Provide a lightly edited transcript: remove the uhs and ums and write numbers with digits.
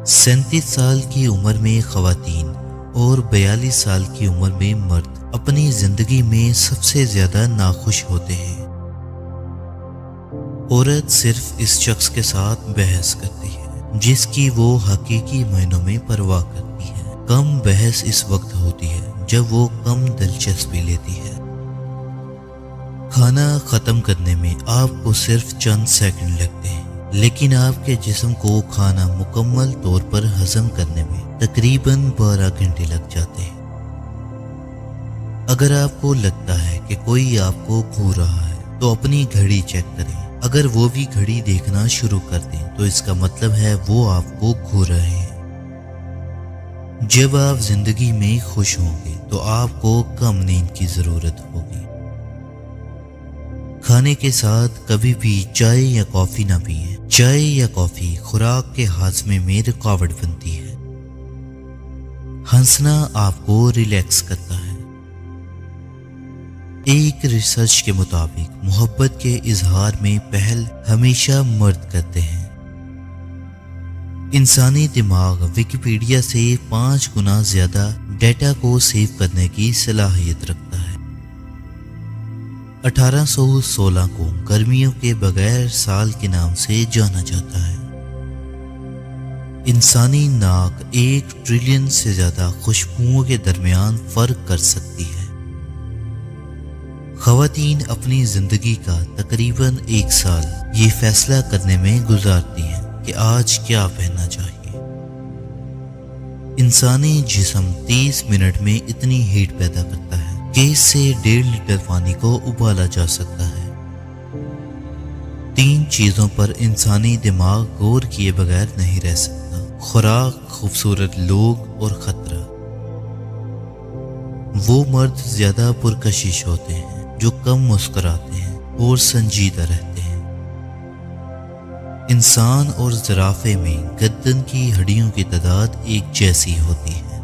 37 سال کی عمر میں خواتین اور 42 سال کی عمر میں مرد اپنی زندگی میں سب سے زیادہ ناخوش ہوتے ہیں۔ عورت صرف اس شخص کے ساتھ بحث کرتی ہے جس کی وہ حقیقی معنوں میں پرواہ کرتی ہے۔ کم بحث اس وقت ہوتی ہے جب وہ کم دلچسپی لیتی ہے۔ کھانا ختم کرنے میں آپ کو صرف چند سیکنڈ لگتے ہیں، لیکن آپ کے جسم کو کھانا مکمل طور پر ہضم کرنے میں تقریباً 12 گھنٹے لگ جاتے ہیں۔ اگر آپ کو لگتا ہے کہ کوئی آپ کو گھور رہا ہے تو اپنی گھڑی چیک کریں۔ اگر وہ بھی گھڑی دیکھنا شروع کر دیں تو اس کا مطلب ہے وہ آپ کو گھور رہے ہیں۔ جب آپ زندگی میں خوش ہوں گے تو آپ کو کم نیند کی ضرورت ہوگی۔ کھانے کے ساتھ کبھی بھی چائے یا کافی نہ پئیں۔ چائے یا کافی خوراک کے ہاضمے میں رکاوٹ بنتی ہے۔ ہنسنا آپ کو ریلیکس کرتا ہے۔ ایک ریسرچ کے مطابق محبت کے اظہار میں پہل ہمیشہ مرد کرتے ہیں۔ انسانی دماغ ویکیپیڈیا سے 5 گنا زیادہ ڈیٹا کو سیو کرنے کی صلاحیت رکھتا ہے۔ 1816 کو گرمیوں کے بغیر سال کے نام سے جانا جاتا ہے۔ انسانی ناک 1 ٹریلین سے زیادہ خوشبوؤں کے درمیان فرق کر سکتی ہے۔ خواتین اپنی زندگی کا تقریباً 1 سال یہ فیصلہ کرنے میں گزارتی ہیں کہ آج کیا پہننا چاہیے۔ انسانی جسم 30 منٹ میں اتنی ہیٹ پیدا کرتا ہے کہ اس سے 1.5 لیٹر پانی کو ابالا جا سکتا ہے۔ 3 چیزوں پر انسانی دماغ غور کیے بغیر نہیں رہ سکتا: خوراک، خوبصورت لوگ اور خطرہ۔ وہ مرد زیادہ پرکشش ہوتے ہیں جو کم مسکراتے ہیں اور سنجیدہ رہتے ہیں۔ انسان اور زرافے میں گردن کی ہڈیوں کی تعداد ایک جیسی ہوتی ہے۔